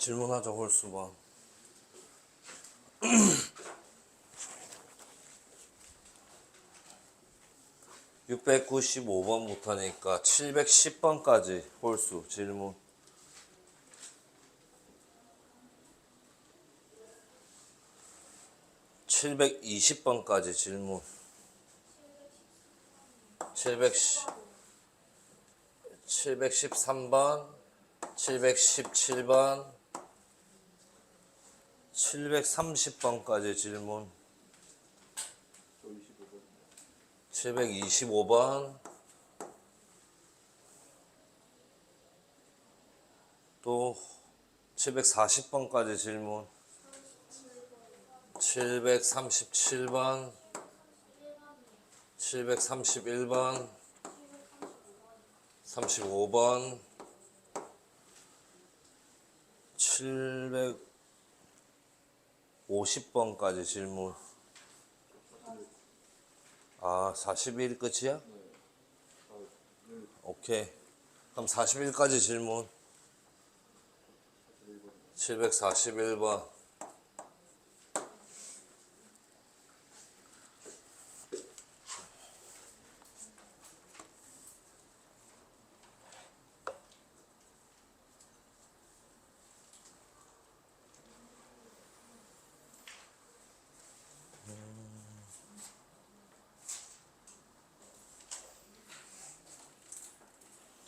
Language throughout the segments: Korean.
질문하자 홀수 봐. 695번부터니까 710번까지 홀수 질문. (720번까지) 질문. 713번, 717번, 730번까지 질문. 725번, 또 740번까지 질문. 737번, 731번, 35번, 750번까지 질문. 아, 41 끝이야? 오케이. 그럼 41까지 질문. 741번.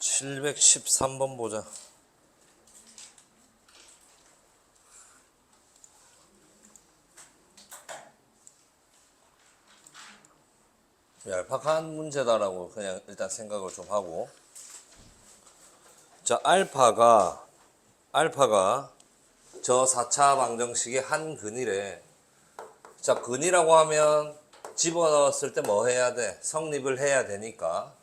(713번) 보자. 얄팍한 문제다라고 그냥 일단 생각을 좀 하고. 자, 알파가 저 4차 방정식의 한 근이래. 자, 근이라고 하면 집어넣었을 때 뭐 해야 돼? 성립을 해야 되니까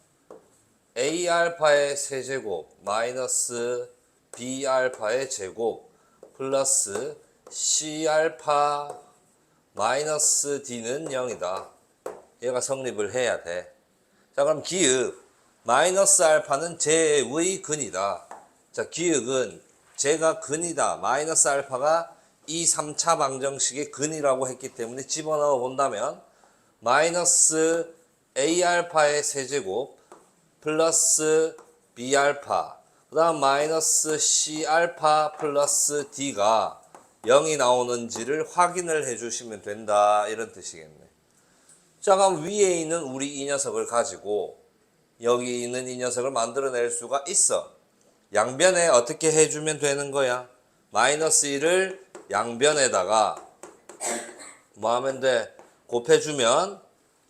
A알파의 세제곱 마이너스 B알파의 제곱 플러스 C알파 마이너스 D는 0이다. 얘가 성립을 해야 돼. 자, 그럼 기읍 마이너스 알파는 제의 근이다. 자, 기읍은 제가 근이다. 마이너스 알파가 이 3차 방정식의 근이라고 했기 때문에 집어넣어 본다면 마이너스 A알파의 세제곱 플러스 B알파 그 다음 마이너스 C알파 플러스 D가 0이 나오는지를 확인을 해주시면 된다. 이런 뜻이겠네. 자, 그럼 위에 있는 우리 이 녀석을 가지고 여기 있는 이 녀석을 만들어낼 수가 있어. 양변에 어떻게 해주면 되는 거야? 마이너스 1을 양변에다가 뭐 하면 돼? 곱해주면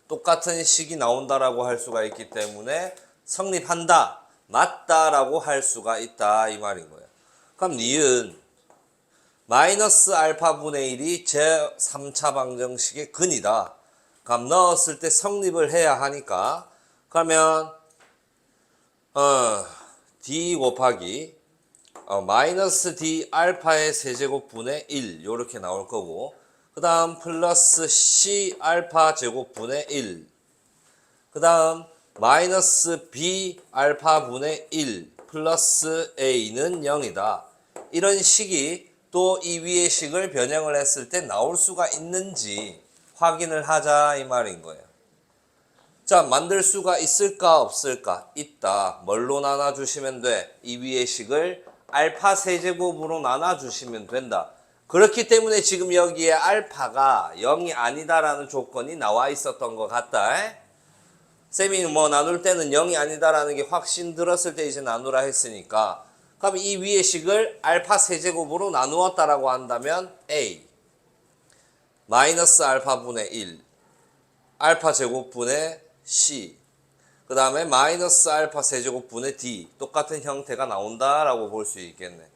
똑같은 식이 나온다라고 할 수가 있기 때문에 성립한다, 맞다라고 할 수가 있다 이 말인 거야. 그럼 니은 마이너스 알파분의 1이 제 3차 방정식의 근이다. 그럼 넣었을 때 성립을 해야 하니까 그러면 D 곱하기 마이너스 D 알파의 세제곱분의 1 요렇게 나올 거고 그 다음 플러스 C 알파 제곱분의 1 그 다음 마이너스 B 알파분의 1 플러스 A는 0이다. 이런 식이 또 이 위의 식을 변형을 했을 때 나올 수가 있는지 확인을 하자 이 말인 거예요. 자, 만들 수가 있을까 없을까? 있다. 뭘로 나눠주시면 돼? 이 위의 식을 알파 세제곱으로 나눠주시면 된다. 그렇기 때문에 지금 여기에 알파가 0이 아니다라는 조건이 나와 있었던 것 같다. 쌤이 뭐 나눌 때는 0이 아니다라는 게 확신 들었을 때 이제 나누라 했으니까 그럼 이 위의 식을 알파 세제곱으로 나누었다라고 한다면 A 마이너스 알파분의 1 알파 제곱분의 C 그 다음에 마이너스 알파 세제곱분의 D 똑같은 형태가 나온다라고 볼 수 있겠네.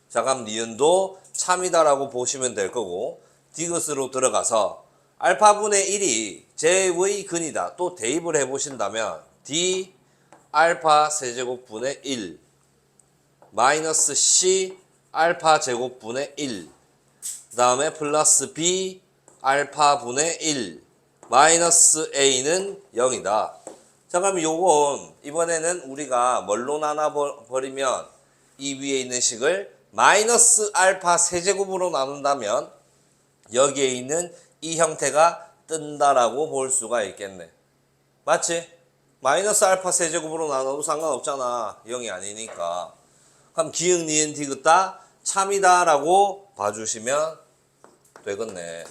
자, 그럼 니은도 참이다라고 보시면 될 거고 디귿으로 들어가서 알파분의 1이 제의 근이다. 또 대입을 해보신다면 D 알파 세제곱분의 1 마이너스 C 알파 제곱분의 1 그 다음에 플러스 B 알파분의 1 마이너스 A는 0이다. 자, 그럼 요건 이번에는 우리가 뭘로 나눠버리면 이 위에 있는 식을 마이너스 알파 세제곱으로 나눈다면 여기에 있는 이 형태가 뜬다라고 볼 수가 있겠네. 맞지? 마이너스 알파 세제곱으로 나눠도 상관없잖아. 0이 아니니까. 그럼 기역, 니은, 디귿다 참이다라고 봐주시면 되겠네.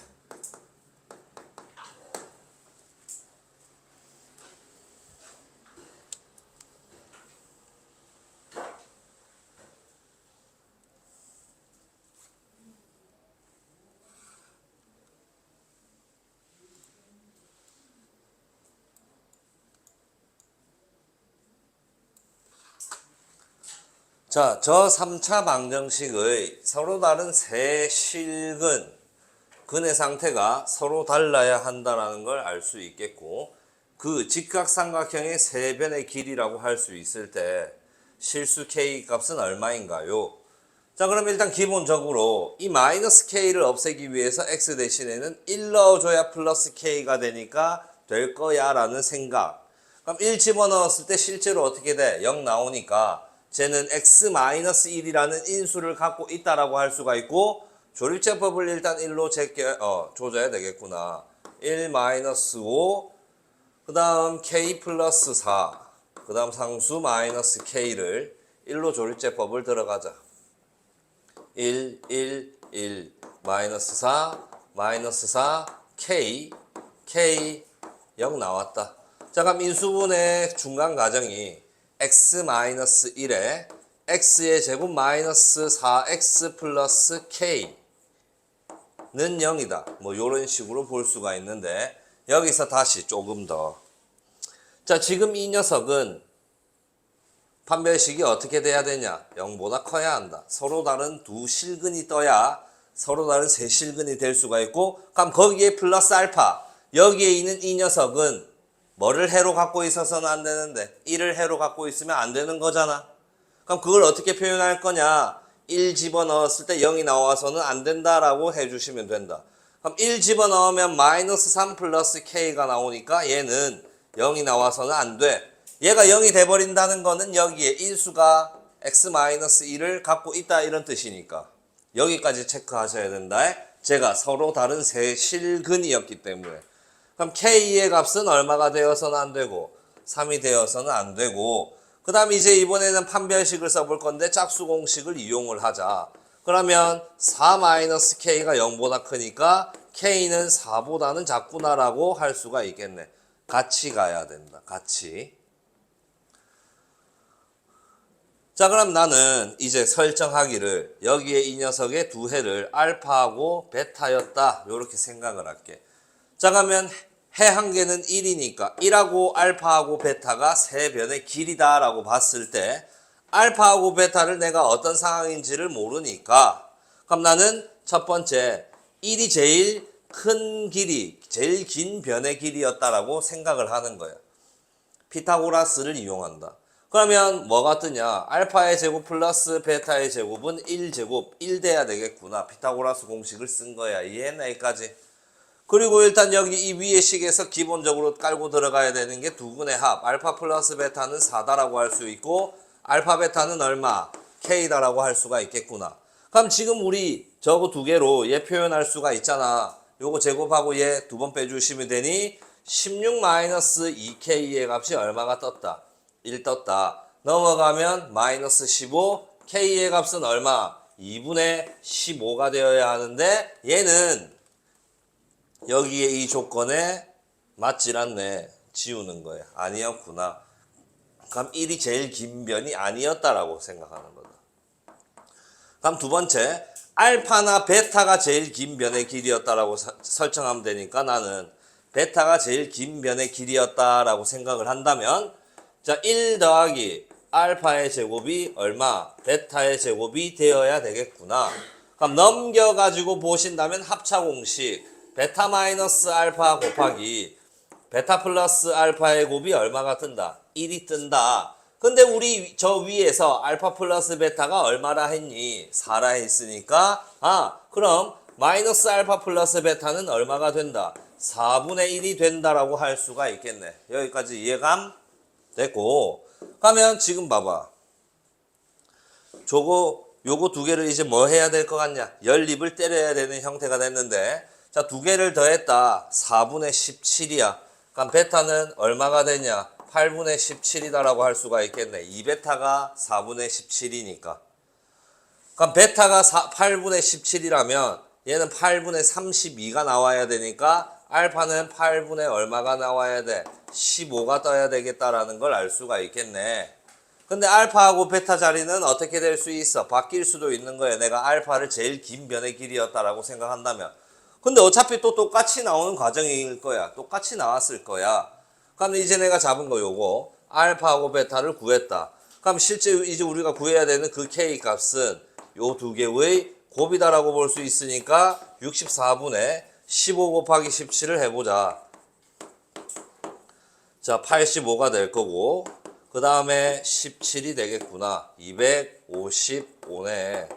자, 저 3차 방정식의 서로 다른 세 실근, 근의 상태가 서로 달라야 한다는 걸 알 수 있겠고, 그 직각삼각형의 세 변의 길이라고 할 수 있을 때 실수 k 값은 얼마인가요? 자, 그럼 일단 기본적으로 이 마이너스 k를 없애기 위해서 x 대신에는 1 넣어줘야 플러스 k가 되니까 될 거야 라는 생각. 그럼 1 집어넣었을 때 실제로 어떻게 돼? 0 나오니까 쟤는 x-1이라는 인수를 갖고 있다라고 할 수가 있고, 조립제법을 일단 1로 조져야 되겠구나. 1-5, 그 다음 k 플러스 4, 그 다음 상수 마이너스 k를 1로 조립제법을 들어가자. 1, 1, 1, 마이너스 4, 마이너스 4, k, 0 나왔다. 자, 그럼 인수분의 중간 가정이 x-1에 x의 제곱 마이너스 4x 플러스 k는 0이다. 뭐 이런 식으로 볼 수가 있는데, 여기서 다시 조금 더. 자, 지금 이 녀석은 판별식이 어떻게 돼야 되냐? 0보다 커야 한다. 서로 다른 두 실근이 떠야 서로 다른 세 실근이 될 수가 있고, 그럼 거기에 플러스 알파, 여기에 있는 이 녀석은 뭐를 해로 갖고 있어서는 안 되는데 1을 해로 갖고 있으면 안 되는 거잖아. 그럼 그걸 어떻게 표현할 거냐? 1 집어넣었을 때 0이 나와서는 안 된다라고 해주시면 된다. 그럼 1 집어넣으면 마이너스 3 플러스 k가 나오니까 얘는 0이 나와서는 안 돼. 얘가 0이 돼버린다는 거는 여기에 인수가 x-1을 갖고 있다 이런 뜻이니까 여기까지 체크하셔야 된다. 제가 서로 다른 세 실근이었기 때문에. 그럼 k의 값은 얼마가 되어서는 안 되고 3이 되어서는 안 되고, 그 다음 이제 이번에는 판별식을 써볼 건데 짝수공식을 이용을 하자. 그러면 4-k가 0보다 크니까 k는 4보다는 작구나라고 할 수가 있겠네. 같이 가야 된다. 같이. 자, 그럼 나는 이제 설정하기를 여기에 이 녀석의 두 해를 알파하고 베타였다 이렇게 생각을 할게. 자, 그러면 해 한 개는 1이니까 1하고 알파하고 베타가 세 변의 길이다 라고 봤을 때 알파하고 베타를 내가 어떤 상황인지를 모르니까, 그럼 나는 첫 번째 1이 제일 큰 길이, 제일 긴 변의 길이었다라고 생각을 하는 거야. 피타고라스를 이용한다. 그러면 뭐가 뜨냐? 알파의 제곱 플러스 베타의 제곱은 1제곱 1 돼야 되겠구나. 피타고라스 공식을 쓴 거야. 이해했나 여기까지? 그리고 일단 여기 이 위의 식에서 기본적으로 깔고 들어가야 되는 게 두 근의 합. 알파 플러스 베타는 4다라고 할 수 있고 알파 베타는 얼마? K다라고 할 수가 있겠구나. 그럼 지금 우리 저거 두 개로 얘 표현할 수가 있잖아. 요거 제곱하고 얘 두 번 빼주시면 되니 16-2K의 값이 얼마가 떴다? 1 떴다. 넘어가면 마이너스 15, K의 값은 얼마? 2분의 15가 되어야 하는데 얘는 여기에 이 조건에 맞질 않네. 지우는 거야. 아니었구나. 그럼 1이 제일 긴 변이 아니었다라고 생각하는 거다. 그럼 두 번째, 알파나 베타가 제일 긴 변의 길이었다라고 설정하면 되니까 나는 베타가 제일 긴 변의 길이었다라고 생각을 한다면, 자, 1 더하기 알파의 제곱이 얼마? 베타의 제곱이 되어야 되겠구나. 그럼 넘겨가지고 보신다면 합차공식 베타 마이너스 알파 곱하기 베타 플러스 알파의 곱이 얼마가 뜬다? 1이 뜬다. 근데 우리 저 위에서 알파 플러스 베타가 얼마라 했니? 4라 했으니까, 그럼 마이너스 알파 플러스 베타는 얼마가 된다? 4분의 1이 된다라고 할 수가 있겠네. 여기까지 이해감 됐고, 그러면 지금 봐봐. 저거 요거 두 개를 이제 뭐 해야 될 것 같냐? 연립을 때려야 되는 형태가 됐는데, 자, 두 개를 더했다. 4분의 17이야. 그럼 베타는 얼마가 되냐? 8분의 17이다라고 할 수가 있겠네. 2베타가 4분의 17이니까. 그럼 베타가 8분의 17이라면 얘는 8분의 32가 나와야 되니까 알파는 8분의 얼마가 나와야 돼? 15가 떠야 되겠다라는 걸 알 수가 있겠네. 근데 알파하고 베타 자리는 어떻게 될 수 있어? 바뀔 수도 있는 거예요. 내가 알파를 제일 긴 변의 길이였다라고 생각한다면. 근데 어차피 또 똑같이 나오는 과정일 거야. 똑같이 나왔을 거야. 그럼 이제 내가 잡은 거 요거 알파하고 베타를 구했다. 그럼 실제 이제 우리가 구해야 되는 그 K 값은 요 두 개의 곱이다라고 볼 수 있으니까 64분의 15 곱하기 17을 해보자. 자, 85가 될 거고 그 다음에 17이 되겠구나. 255네.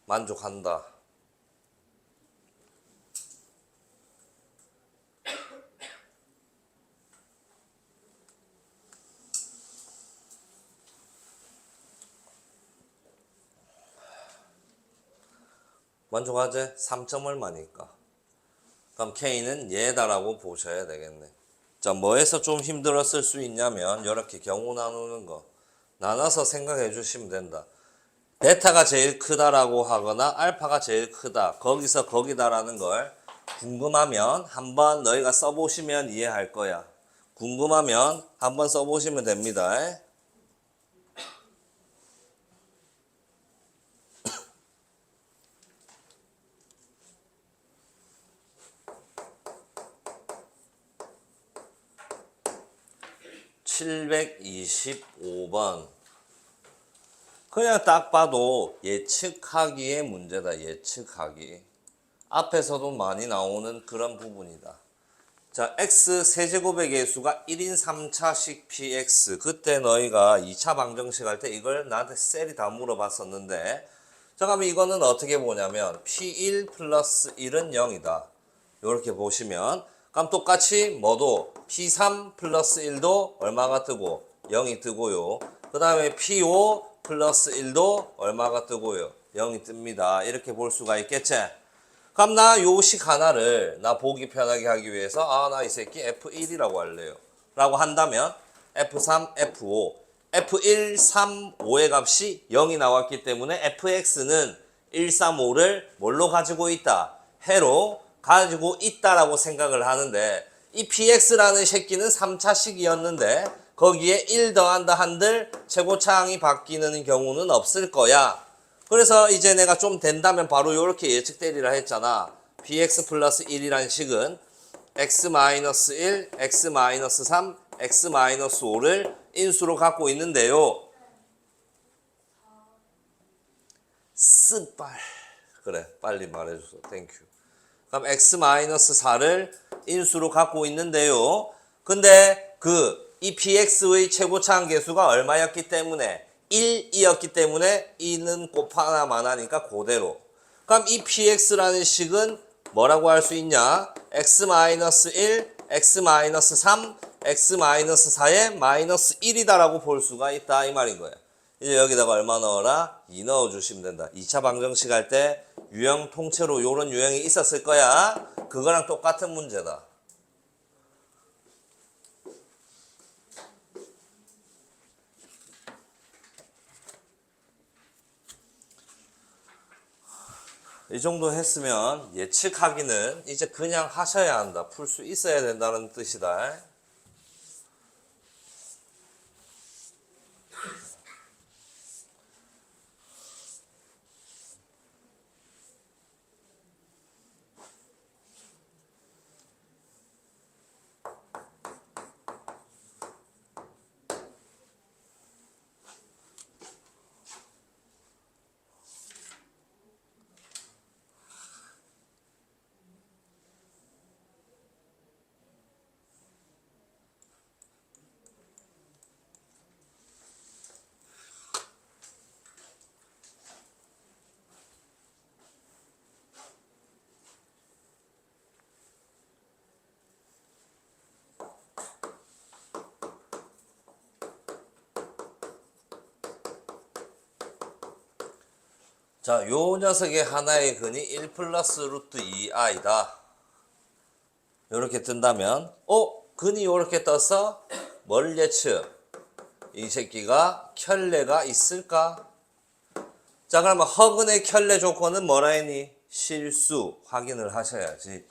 만족한다. 만족하지? 3점 얼마니까. 그럼 K는 얘다라고 보셔야 되겠네. 자, 뭐에서 좀 힘들었을 수 있냐면 이렇게 경우 나누는 거. 나눠서 생각해 주시면 된다. 베타가 제일 크다라고 하거나 알파가 제일 크다. 거기서 거기다라는 걸 궁금하면 한번 너희가 써보시면 이해할 거야. 궁금하면 한번 써보시면 됩니다. 725번. 그냥 딱 봐도 예측하기의 문제다. 예측하기. 앞에서도 많이 나오는 그런 부분이다. 자, x 세제곱의 개수가 1인 3차식 px. 그때 너희가 2차 방정식 할 때 이걸 나한테 셀이 다 물어봤었는데, 자, 그럼 이거는 어떻게 보냐면 p1 플러스 1은 0이다. 이렇게 보시면, 그럼 똑같이 뭐도 p3 플러스 1도 얼마가 뜨고 0이 뜨고요. 그 다음에 p5 플러스 1도 얼마가 뜨고요. 0이 뜹니다. 이렇게 볼 수가 있겠지? 그럼 나 요식 하나를 나 보기 편하게 하기 위해서 나 이 새끼 F1이라고 할래요. 라고 한다면 F3, F5, F1, 3, 5의 값이 0이 나왔기 때문에 FX는 1, 3, 5를 뭘로 가지고 있다? 해로 가지고 있다라고 생각을 하는데 이 PX라는 새끼는 3차식이었는데 거기에 1 더한다 한들 최고차항이 바뀌는 경우는 없을 거야. 그래서 이제 내가 좀 된다면 바로 이렇게 예측되리라 했잖아. bx 플러스 1이라는 식은 x-1, x-3, x-5를 인수로 갖고 있는데요. 스빨. 그래, 빨리 말해줘서 땡큐. 그럼 x-4를 인수로 갖고 있는데요. 근데 이 px의 최고차항 계수가 얼마였기 때문에 1이었기 때문에 2는 곱하나만 하니까 그대로. 그럼 이 px라는 식은 뭐라고 할 수 있냐? x-1, x-3, x-4의 마이너스 1이다라고 볼 수가 있다 이 말인 거야. 이제 여기다가 얼마 넣어라? 2 넣어주시면 된다. 2차 방정식 할 때 유형 통째로 요런 유형이 있었을 거야. 그거랑 똑같은 문제다. 이 정도 했으면 예측하기는 이제 그냥 하셔야 한다. 풀 수 있어야 된다는 뜻이다. 자, 요 녀석의 하나의 근이 1 플러스 루트 2i다. 요렇게 뜬다면, 근이 요렇게 떠서 뭘 예측? 이 새끼가 켤레가 있을까? 자, 그러면 허근의 켤레 조건은 뭐라 했니? 실수 확인을 하셔야지.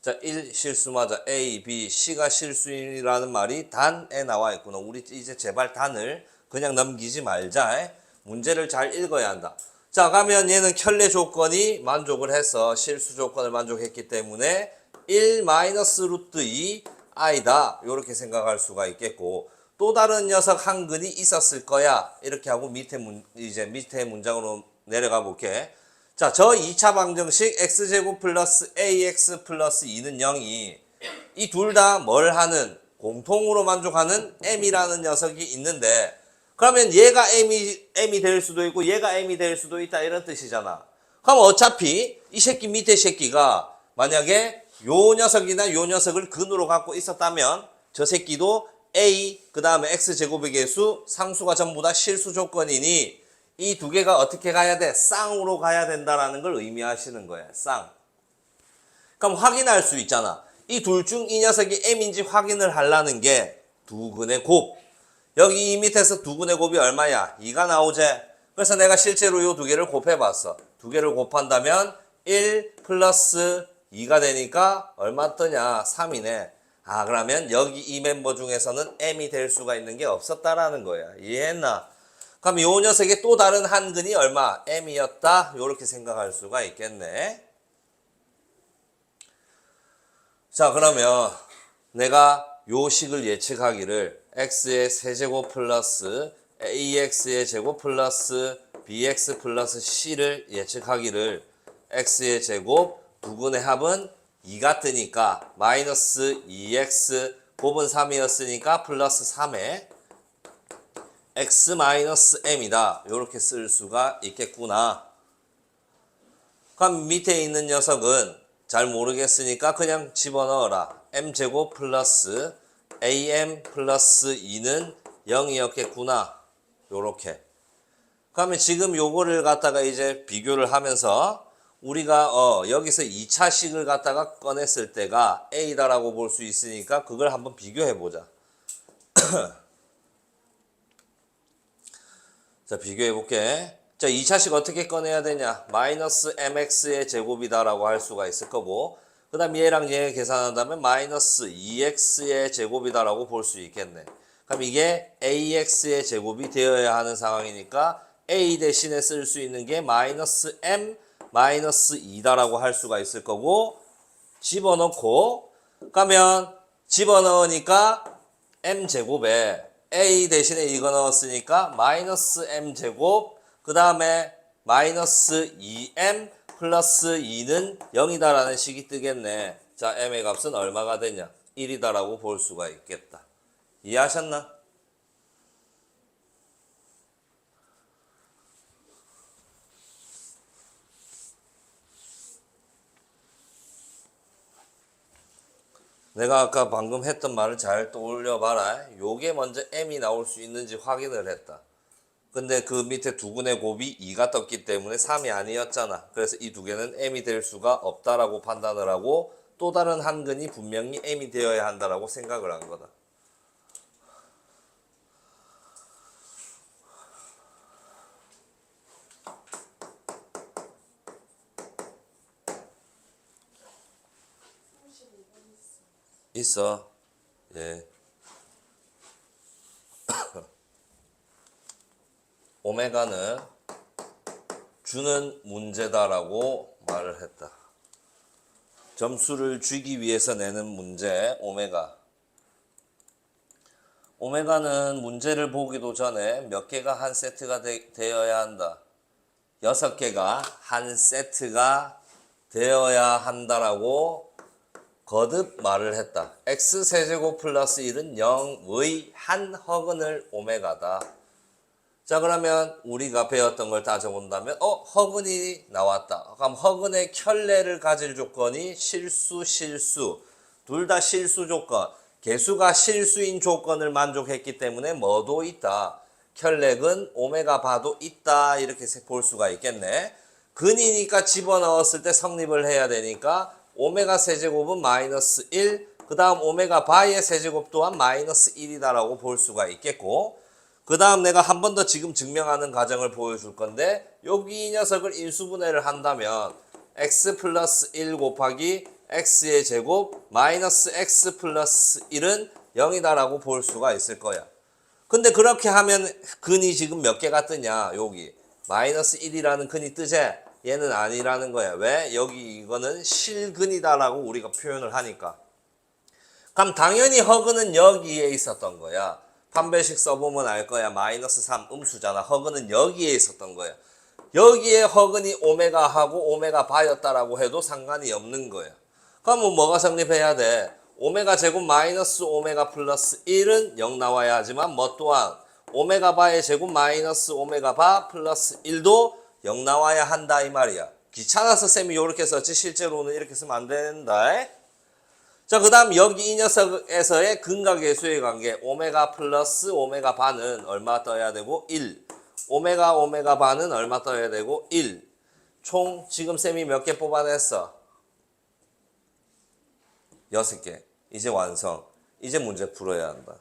자, 1 실수 맞아. A, B, C가 실수이라는 말이 단에 나와 있구나. 우리 이제 제발 단을 그냥 넘기지 말자. 문제를 잘 읽어야 한다. 자, 가면 얘는 켤레 조건이 만족을 해서 실수 조건을 만족했기 때문에 1 마이너스 루트 2 i다. 이렇게 생각할 수가 있겠고, 또 다른 녀석 한 근이 있었을 거야. 이렇게 하고 밑에 문장으로 내려가 볼게. 자, 저 2차 방정식 x제곱 플러스 ax 플러스 2는 0이 이 둘 다 뭘 하는, 공통으로 만족하는 m이라는 녀석이 있는데, 그러면 얘가 m이 될 수도 있고 얘가 m이 될 수도 있다, 이런 뜻이잖아. 그럼 어차피 이 새끼 밑에 새끼가 만약에 요 녀석이나 요 녀석을 근으로 갖고 있었다면 저 새끼도 a 그 다음에 x제곱의 개수 상수가 전부 다 실수 조건이니 이 두 개가 어떻게 가야 돼? 쌍으로 가야 된다라는 걸 의미하시는 거야. 쌍. 그럼 확인할 수 있잖아. 이 둘 중 이 녀석이 m인지 확인을 하려는 게 두 근의 곱. 여기 이 밑에서 두 근의 곱이 얼마야? 2가 나오지. 그래서 내가 실제로 이 두 개를 곱해봤어. 두 개를 곱한다면 1 플러스 2가 되니까 얼마 뜨냐? 3이네. 아, 그러면 여기 이 멤버 중에서는 m이 될 수가 있는 게 없었다라는 거야. 이해했나? 그럼 요 녀석의 또 다른 한 근이 얼마? m이었다. 요렇게 생각할 수가 있겠네. 자, 그러면 내가 요 식을 예측하기를 x의 세제곱 플러스 ax의 제곱 플러스 bx 플러스 c를 예측하기를 x의 제곱 두 근의 합은 2가 뜨니까 마이너스 2x 곱은 3이었으니까 플러스 3에 x 마이너스 m이다. 이렇게 쓸 수가 있겠구나. 그럼 밑에 있는 녀석은 잘 모르겠으니까 그냥 집어넣어라. m제곱 플러스 am 플러스 2는 0이었겠구나. 요렇게. 그러면 지금 요거를 갖다가 이제 비교를 하면서 우리가 여기서 2차식을 갖다가 꺼냈을 때가 a다라고 볼 수 있으니까 그걸 한번 비교해 보자. 자, 비교해 볼게. 자, 2차식 어떻게 꺼내야 되냐? 마이너스 mx의 제곱이다라고 할 수가 있을 거고, 그 다음 얘랑 얘 계산한다면 마이너스 2x의 제곱이다라고 볼 수 있겠네. 그럼 이게 ax의 제곱이 되어야 하는 상황이니까 a 대신에 쓸 수 있는 게 마이너스 m 마이너스 2다라고 할 수가 있을 거고, 집어넣고 가면 집어넣으니까 m제곱에 a 대신에 이거 넣었으니까 마이너스 m제곱 그 다음에 마이너스 2m 플러스 2는 0이다라는 식이 뜨겠네. 자, m의 값은 얼마가 되냐? 1이다라고 볼 수가 있겠다. 이해하셨나? 내가 아까 방금 했던 말을 잘 떠올려 봐라. 요게 먼저 m이 나올 수 있는지 확인을 했다. 근데 그 밑에 두 근의 곱이 2가 떴기 때문에 3이 아니었잖아. 그래서 이 두 개는 m이 될 수가 없다라고 판단을 하고 또 다른 한 근이 분명히 m이 되어야 한다라고 생각을 한 거다. 있어. 예. 오메가는 주는 문제다라고 말을 했다. 점수를 주기 위해서 내는 문제, 오메가. 오메가는 문제를 보기도 전에 몇 개가 한 세트가 되어야 한다. 6개가 한 세트가 되어야 한다라고 거듭 말을 했다. x세제곱 플러스 1은 0의 한 허근을 오메가다. 자, 그러면 우리가 배웠던 걸 따져본다면 허근이 나왔다. 그럼 허근의 켤레를 가질 조건이 실수 둘 다 실수 조건, 개수가 실수인 조건을 만족했기 때문에 뭐도 있다. 켤레근 오메가 바도 있다. 이렇게 볼 수가 있겠네. 근이니까 집어넣었을 때 성립을 해야 되니까 오메가 세제곱은 마이너스 1, 그 다음 오메가 바의 세제곱 또한 마이너스 1이다라고 볼 수가 있겠고, 그 다음 내가 한 번 더 지금 증명하는 과정을 보여줄 건데, 여기 이 녀석을 인수분해를 한다면 x 플러스 1 곱하기 x의 제곱 마이너스 x 플러스 1은 0이다라고 볼 수가 있을 거야. 근데 그렇게 하면 근이 지금 몇 개가 뜨냐? 여기 마이너스 1이라는 근이 뜨지? 얘는 아니라는 거야. 왜? 여기 이거는 실근이다라고 우리가 표현을 하니까. 그럼 당연히 허근은 여기에 있었던 거야. 판별식 써보면 알 거야. 마이너스 3 음수잖아. 허근은 여기에 있었던 거야. 여기에 허근이 오메가하고 오메가 바였다라고 해도 상관이 없는 거야. 그러면 뭐가 성립해야 돼? 오메가 제곱 마이너스 오메가 플러스 1은 0 나와야 하지만 뭐 또한 오메가 바의 제곱 마이너스 오메가 바 플러스 1도 0 나와야 한다 이 말이야. 귀찮아서 쌤이 이렇게 썼지 실제로는 이렇게 쓰면 안 된다. 자, 그 다음 여기 이 녀석에서의 근과 계수의 관계 오메가 플러스 오메가 바는 얼마 떠야 되고 1, 오메가 오메가 바는 얼마 떠야 되고 1. 총 지금 쌤이 몇 개 뽑아냈어? 6개. 이제 완성. 이제 문제 풀어야 한다.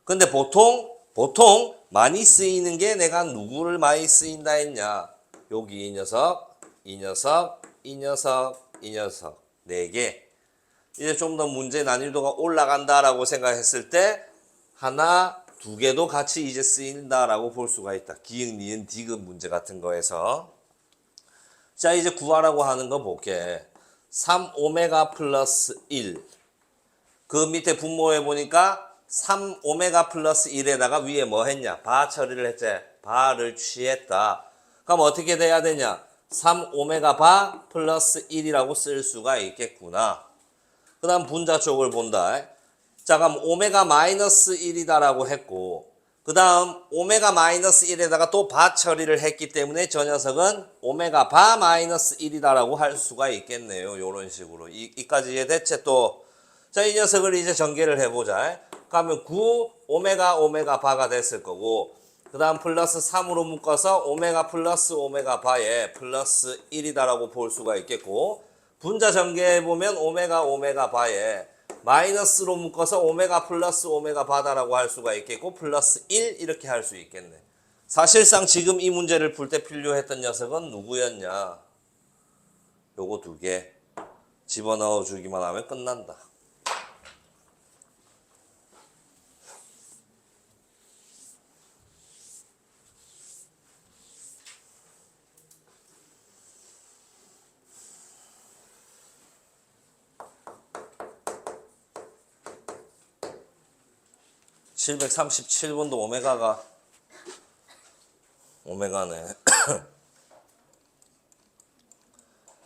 근데 보통 많이 쓰이는 게 내가 누구를 많이 쓰인다 했냐? 여기 이 녀석, 이 녀석, 이 녀석, 이 녀석 4개. 이제 좀 더 문제 난이도가 올라간다라고 생각했을 때 하나, 2개도 같이 이제 쓰인다라고 볼 수가 있다. 기역, 니은, 디귿 문제 같은 거에서. 자, 이제 구하라고 하는 거 볼게. 3오메가 플러스 1. 그 밑에 분모해 보니까 3오메가 플러스 1에다가 위에 뭐 했냐? 바 처리를 했지. 바를 취했다. 그럼 어떻게 돼야 되냐? 3오메가 바 플러스 1이라고 쓸 수가 있겠구나. 그 다음 분자 쪽을 본다. 자, 그럼 오메가 마이너스 1이다라고 했고, 그 다음 오메가 마이너스 1에다가 또 바 처리를 했기 때문에 저 녀석은 오메가 바 마이너스 1이다라고 할 수가 있겠네요. 요런 식으로. 이까지 이해됐지 또. 자, 이 녀석을 이제 전개를 해보자. 그러면 9 오메가 오메가 바가 됐을 거고, 그 다음 플러스 3으로 묶어서 오메가 플러스 오메가 바에 플러스 1이다라고 볼 수가 있겠고, 분자 전개해보면 오메가 오메가 바에 마이너스로 묶어서 오메가 플러스 오메가 바다라고 할 수가 있겠고 플러스 1 이렇게 할 수 있겠네. 사실상 지금 이 문제를 풀 때 필요했던 녀석은 누구였냐? 요거 2개 집어넣어 주기만 하면 끝난다. (737번도) 오메가네.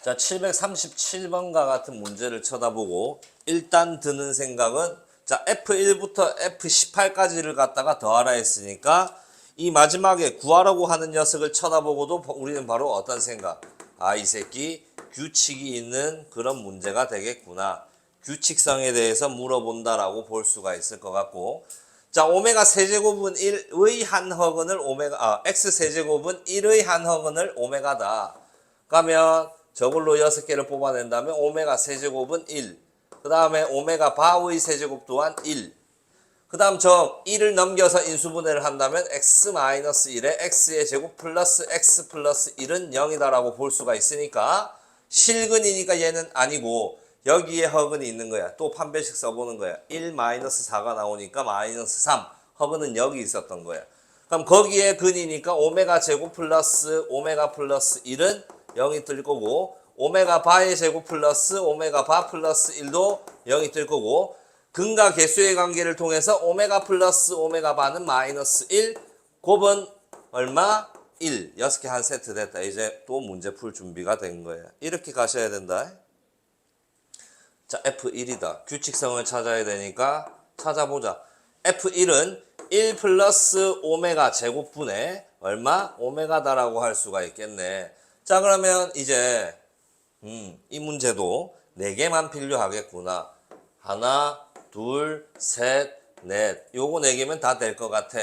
자, 737번과 같은 문제를 쳐다보고 일단 드는 생각은, 자, F1부터 F18까지를 갖다가 더하라 했으니까 이 마지막에 구하라고 하는 녀석을 쳐다보고도 우리는 바로 어떤 생각? 아, 이 새끼 규칙이 있는 그런 문제가 되겠구나. 규칙성에 대해서 물어본다라고 볼 수가 있을 것 같고, 자, 오메가 세제곱은 1의 한 허근을 x 세제곱은 1의 한 허근을 오메가다. 그러면 저걸로 6개를 뽑아낸다면 오메가 세제곱은 1. 그 다음에 오메가 바의 세제곱 또한 1. 그 다음 저 1을 넘겨서 인수분해를 한다면 x-1에 x의 제곱 플러스 x 플러스 1은 0이다라고 볼 수가 있으니까 실근이니까 얘는 아니고 여기에 허근이 있는 거야. 또 판별식 써보는 거야. 1-4가 나오니까 마이너스 3. 허근은 여기 있었던 거야. 그럼 거기에 근이니까 오메가 제곱 플러스 오메가 플러스 1은 0이 뜰 거고, 오메가 바의 제곱 플러스 오메가 바 플러스 1도 0이 뜰 거고, 근과 개수의 관계를 통해서 오메가 플러스 오메가 바는 마이너스 1, 곱은 얼마? 1. 6개 한 세트 됐다. 이제 또 문제 풀 준비가 된 거야. 이렇게 가셔야 된다. 자, F1이다. 규칙성을 찾아야 되니까 찾아보자. F1은 1 플러스 오메가 제곱분의 얼마? 오메가다라고 할 수가 있겠네. 자, 그러면 이제 이 문제도 4개만 필요하겠구나. 하나, 둘, 셋, 넷. 요거 4개면 다 될 것 같아.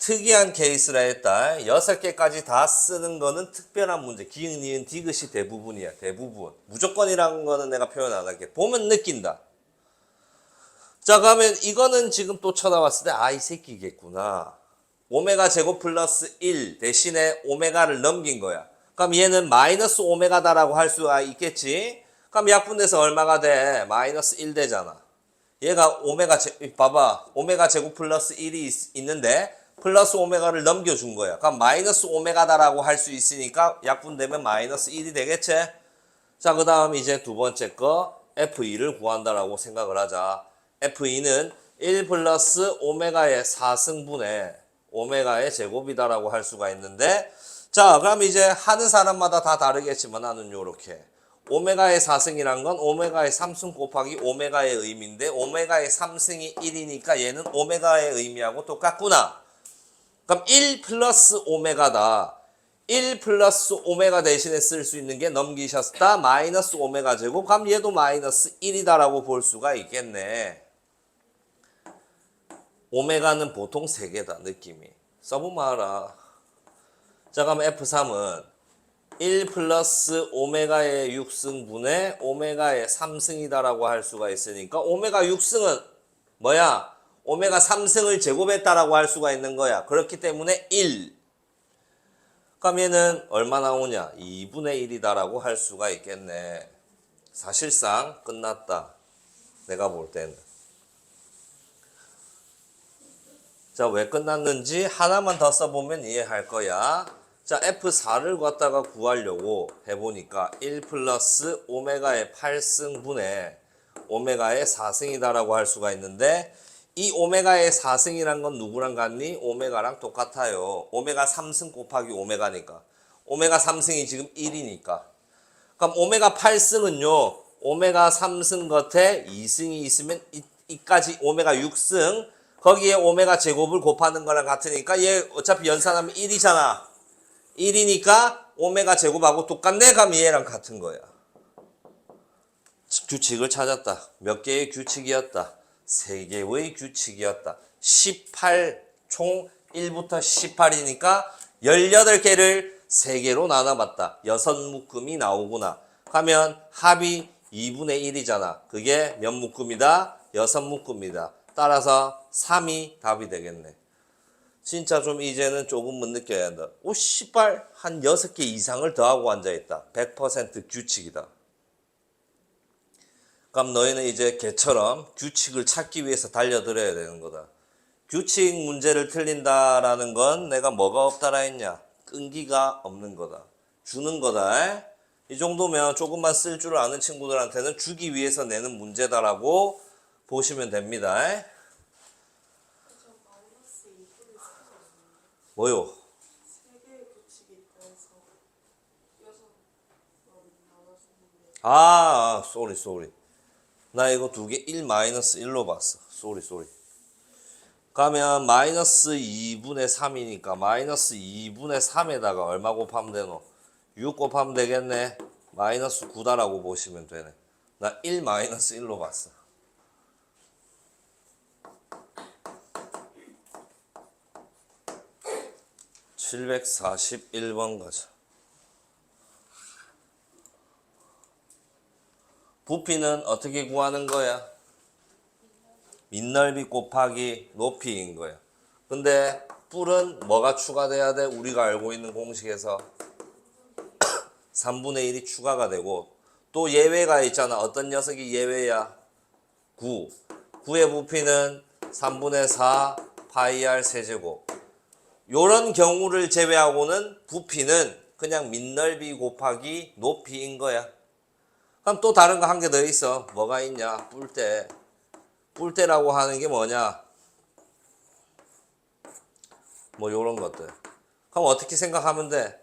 특이한 케이스라 했다. 6개까지 다 쓰는 거는 특별한 문제. 기응, 니은, 디귿이 대부분이야. 대부분. 무조건이라는 거는 내가 표현 안 할게. 보면 느낀다. 자, 그러면 이거는 지금 또 쳐다봤을 때, 아, 이 새끼겠구나. 오메가 제곱 플러스 1 대신에 오메가를 넘긴 거야. 그럼 얘는 마이너스 오메가다라고 할 수가 있겠지? 그럼 약분돼서 얼마가 돼? 마이너스 1 되잖아. 얘가 봐봐. 오메가 제곱 플러스 1이 있는데, 플러스 오메가를 넘겨준 거야. 그럼 마이너스 오메가다라고 할 수 있으니까 약분되면 마이너스 1이 되겠지? 자, 그 다음 이제 두 번째 거 F2를 구한다라고 생각을 하자. F2는 1 플러스 오메가의 4승분의 오메가의 제곱이다라고 할 수가 있는데, 자, 그럼 이제 하는 사람마다 다 다르겠지만 나는 요렇게. 오메가의 4승이란 건 오메가의 3승 곱하기 오메가의 의미인데, 오메가의 3승이 1이니까 얘는 오메가의 의미하고 똑같구나. 그럼 1 플러스 오메가다. 1 플러스 오메가 대신에 쓸 수 있는 게 넘기셨다. 마이너스 오메가 제곱. 그럼 얘도 마이너스 1이다라고 볼 수가 있겠네. 오메가는 보통 3개다. 느낌이. 써보면 알아. 자, 그럼 F3은 1 플러스 오메가의 6승분의 오메가의 3승이다라고 할 수가 있으니까 오메가 6승은 뭐야? 오메가 3승을 제곱했다라고 할 수가 있는 거야. 그렇기 때문에 1. 그럼 얘는 얼마 나오냐? 2분의 1이다라고 할 수가 있겠네. 사실상 끝났다. 내가 볼 때는. 자, 왜 끝났는지 하나만 더 써보면 이해할 거야. 자, F4를 갖다가 구하려고 해보니까 1 플러스 오메가의 8승분의 오메가의 4승이다라고 할 수가 있는데, 이 오메가의 4승이란 건 누구랑 같니? 오메가랑 똑같아요. 오메가 3승 곱하기 오메가니까. 오메가 3승이 지금 1이니까. 그럼 오메가 8승은요. 오메가 3승 겉에 2승이 있으면 이까지 오메가 6승. 거기에 오메가 제곱을 곱하는 거랑 같으니까 얘 어차피 연산하면 1이잖아. 1이니까 오메가 제곱하고 똑같네? 그럼 얘랑 같은 거야. 규칙을 찾았다. 몇 개의 규칙이었다. 3개의 규칙이었다. 18, 총 1부터 18이니까 18개를 3개로 나눠봤다. 6묶음이 나오구나. 하면 합이 2분의 1이잖아. 그게 몇 묶음이다? 6묶음이다. 따라서 3이 답이 되겠네. 진짜 좀 이제는 조금은 느껴야 한다. 오, 씨발, 한 6개 이상을 더하고 앉아있다. 100% 규칙이다. 그럼 너희는 이제 걔처럼 규칙을 찾기 위해서 달려들어야 되는 거다. 규칙 문제를 틀린다라는 건 내가 뭐가 없다라 했냐? 끈기가 없는 거다. 주는 거다. 이 정도면 조금만 쓸 줄 아는 친구들한테는 주기 위해서 내는 문제다라고 보시면 됩니다. 뭐요? 쏘리. 나 이거 2개 1 마이너스 1로 봤어. 쏘리. 가면 마이너스 2분의 3이니까 마이너스 2분의 3에다가 얼마 곱하면 되노? 6 곱하면 되겠네. 마이너스 9다라고 보시면 되네. 나 1 마이너스 1로 봤어. (741번) 가자. 부피는 어떻게 구하는 거야? 밑넓이 곱하기 높이인 거야. 근데 뿔은 뭐가 추가돼야 돼? 우리가 알고 있는 공식에서 3분의 1이 추가가 되고, 또 예외가 있잖아. 어떤 녀석이 예외야? 9. 9의 부피는 3분의 4 파이 r 세제곱. 요런 경우를 제외하고는 부피는 그냥 밑넓이 곱하기 높이인 거야. 그럼 또 다른 거 한 개 더 있어. 뭐가 있냐? 뿔대. 뿔대라고 하는 게 뭐냐? 뭐 요런 것들. 그럼 어떻게 생각하면 돼?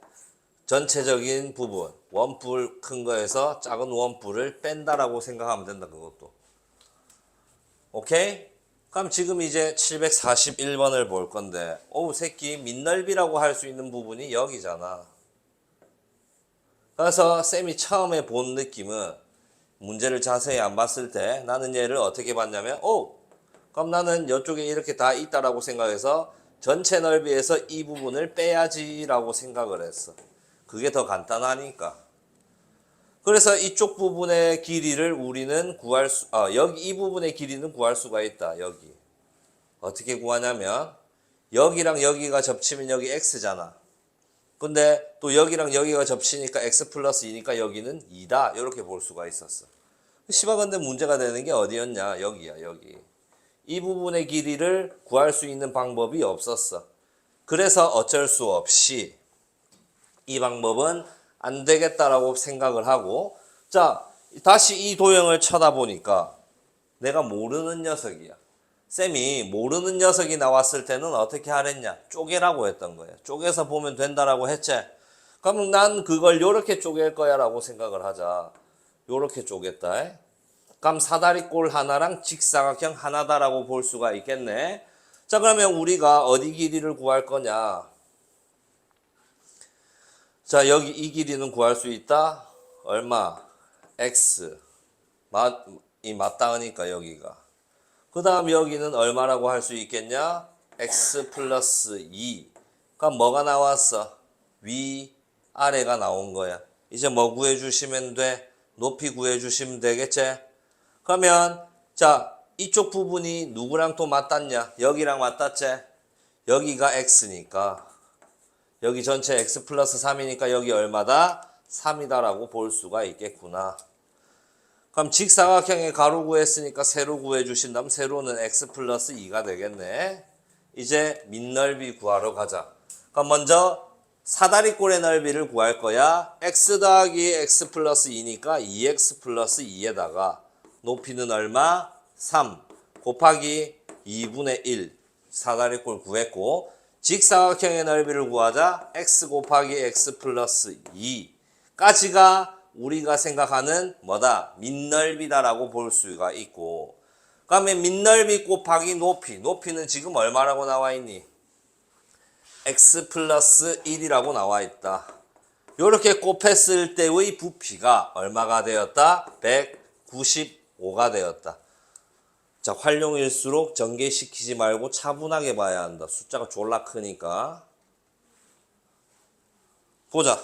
전체적인 부분, 원뿔 큰 거에서 작은 원뿔을 뺀다라고 생각하면 된다. 그것도. 오케이? 그럼 지금 이제 741번을 볼 건데, 어우 새끼 밑넓이라고 할 수 있는 부분이 여기잖아. 그래서 쌤이 처음에 본 느낌은 문제를 자세히 안 봤을 때 나는 얘를 어떻게 봤냐면, 그럼 나는 이쪽에 이렇게 다 있다라고 생각해서 전체 넓이에서 이 부분을 빼야지라고 생각을 했어. 그게 더 간단하니까. 그래서 이쪽 부분의 길이를 우리는 여기 이 부분의 길이는 구할 수가 있다. 여기. 어떻게 구하냐면 여기랑 여기가 접치면 여기 x잖아. 근데 또 여기랑 여기가 접치니까 x 플러스 2니까 여기는 2다. 이렇게 볼 수가 있었어. 시바 근데 문제가 되는 게 어디였냐? 여기야, 여기. 이 부분의 길이를 구할 수 있는 방법이 없었어. 그래서 어쩔 수 없이 이 방법은 안 되겠다라고 생각을 하고, 자, 다시 이 도형을 쳐다보니까 내가 모르는 녀석이야. 쌤이 모르는 녀석이 나왔을 때는 어떻게 하랬냐? 쪼개라고 했던 거야. 쪼개서 보면 된다라고 했지? 그럼 난 그걸 요렇게 쪼갤 거야 라고 생각을 하자. 요렇게 쪼갰다. 그럼 사다리꼴 하나랑 직사각형 하나다라고 볼 수가 있겠네. 자, 그러면 우리가 어디 길이를 구할 거냐? 자, 여기 이 길이는 구할 수 있다. 얼마? x. 맞닿으니까 여기가. 그 다음 여기는 얼마라고 할 수 있겠냐? x 플러스 2. 그럼 뭐가 나왔어? 위, 아래가 나온 거야. 이제 뭐 구해주시면 돼? 높이 구해주시면 되겠지? 그러면 자, 이쪽 부분이 누구랑 또 맞닿냐? 여기랑 맞닿지? 여기가 x니까 여기 전체 x 플러스 3이니까 여기 얼마다? 3이다라고 볼 수가 있겠구나. 그럼 직사각형의 가로 구했으니까 세로 구해주신다면 세로는 x 플러스 2가 되겠네. 이제 밑넓이 구하러 가자. 그럼 먼저 사다리꼴의 넓이를 구할 거야. x 더하기 x 플러스 2니까 2x 플러스 2에다가 높이는 얼마? 3 곱하기 2분의 1 사다리꼴 구했고, 직사각형의 넓이를 구하자. x 곱하기 x 플러스 2까지가 우리가 생각하는 뭐다? 밑넓이다라고 볼 수가 있고, 그다음에 밑넓이 곱하기 높이. 높이는 지금 얼마라고 나와 있니? x 플러스 1이라고 나와 있다. 이렇게 곱했을 때의 부피가 얼마가 되었다? 195가 되었다. 자, 활용일수록 전개시키지 말고 차분하게 봐야 한다. 숫자가 졸라 크니까. 보자.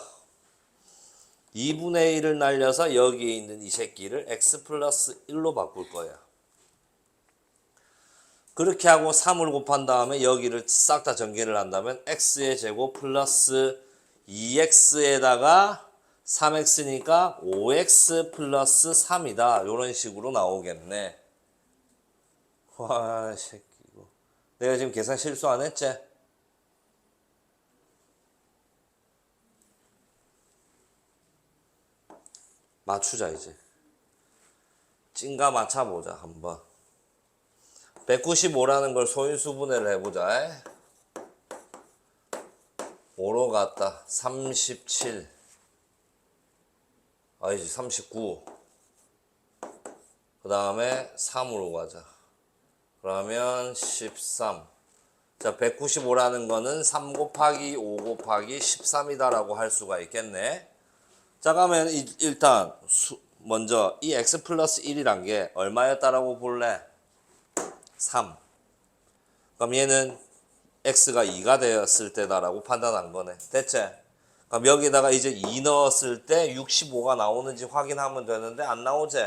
2분의 1을 날려서 여기에 있는 이 새끼를 x 플러스 1로 바꿀 거야. 그렇게 하고 3을 곱한 다음에 여기를 싹 다 전개를 한다면 x의 제곱 플러스 2x에다가 3x니까 5x 플러스 3이다. 이런 식으로 나오겠네. 와, 새끼 이거. 내가 지금 계산 실수 안 했지? 맞추자 이제. 찐가 맞춰보자 한번. 195라는 걸 소인수분해를 해보자. 5로 갔다. 37. 아니지 39. 그 다음에 3으로 가자. 그러면 13. 자, 195라는 거는 3 곱하기 5 곱하기 13이다라고 할 수가 있겠네. 자, 그러면 일단 먼저 이 x 플러스 1이란 게 얼마였다라고 볼래? 3. 그럼 얘는 x가 2가 되었을 때다라고 판단한 거네. 됐지? 그럼 여기다가 이제 2 넣었을 때 65가 나오는지 확인하면 되는데 안 나오지?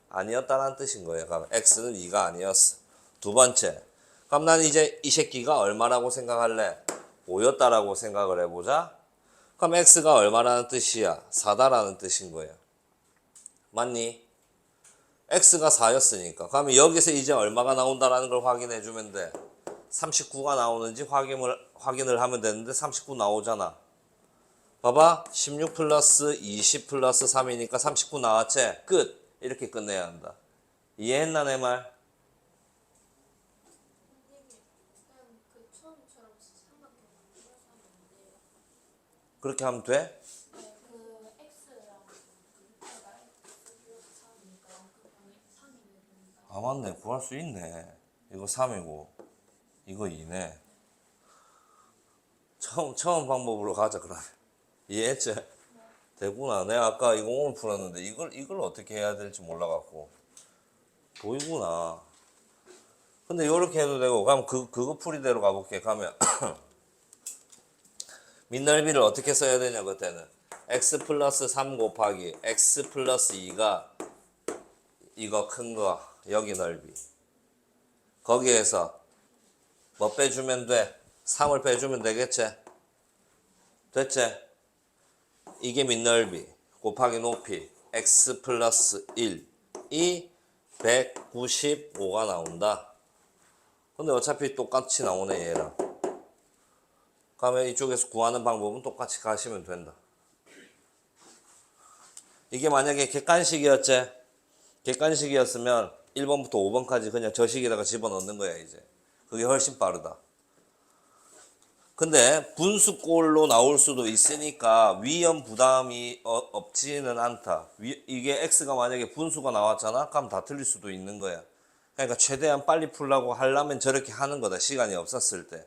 아니었다는 뜻인 거예요. 그럼 x는 2가 아니었어. 두 번째. 그럼 난 이제 이 새끼가 얼마라고 생각할래? 5였다라고 생각을 해보자. 그럼 x가 얼마라는 뜻이야? 4다라는 뜻인 거예요. 맞니? x가 4였으니까. 그러면 여기서 이제 얼마가 나온다라는 걸 확인해 주면 돼. 39가 나오는지 확인을 하면 되는데 39 나오잖아. 봐봐. 16 플러스 20 플러스 3이니까 39 나왔지? 끝. 이렇게 끝내야 한다. 이해했나 내 말? 그렇게 하면 돼? 아, 맞네. 구할 수 있네. 이거 3이고 이거 2네. 처음 방법으로 가자 그러면. 이해했지? 되구나. 내가 아까 이거 오늘 풀었는데 이걸 어떻게 해야 될지 몰라갖고. 보이구나. 근데 요렇게 해도 되고, 그럼 그거 풀이대로 가볼게. 가면 민넓이를 어떻게 써야 되냐 그때는 x 플러스 3 곱하기 x 플러스 2가 이거 큰 거 여기 넓이, 거기에서 뭐 빼주면 돼? 3을 빼주면 되겠지? 됐지? 이게 민넓이 곱하기 높이 x 플러스 1이 195가 나온다. 근데 어차피 똑같이 나오네 얘랑. 그러면 이쪽에서 구하는 방법은 똑같이 가시면 된다. 이게 만약에 객관식이었지? 객관식이었으면 1번부터 5번까지 그냥 저 식에다가 집어넣는 거야 이제. 그게 훨씬 빠르다. 근데 분수꼴로 나올 수도 있으니까 위험 부담이 없지는 않다. 이게 x가 만약에 분수가 나왔잖아? 그럼 다 틀릴 수도 있는 거야. 그러니까 최대한 빨리 풀라고 하려면 저렇게 하는 거다. 시간이 없었을 때.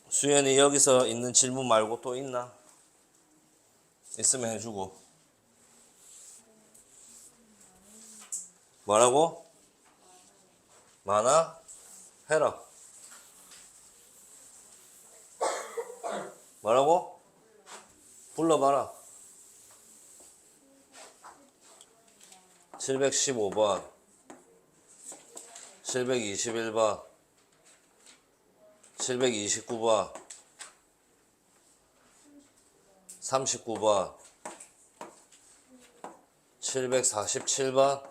수연이 여기서 있는 질문 말고 또 있나? 있으면 해주고. 뭐라고? 많아? 해라. 뭐라고? 불러봐라. 715번, 721번, 729번, 39번, 747번,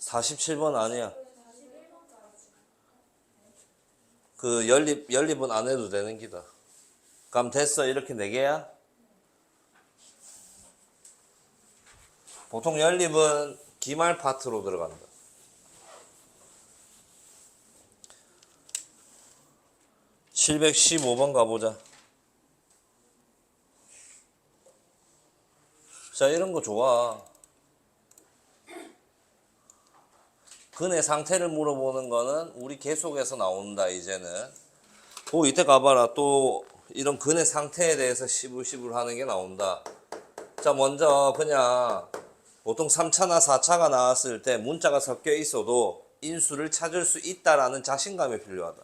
47번 아니야. 그 연립은 안 해도 되는 기다. 그럼 됐어. 이렇게 4개야? 보통 연립은 기말 파트로 들어간다. (715번) 가보자. 자, 이런 거 좋아. 근의 상태를 물어보는 거는 우리 계속해서 나온다. 이제는 이때 가봐라. 또 이런 근의 상태에 대해서 시불시불 하는 게 나온다. 자, 먼저 그냥 보통 3차나 4차가 나왔을 때 문자가 섞여 있어도 인수를 찾을 수 있다라는 자신감이 필요하다.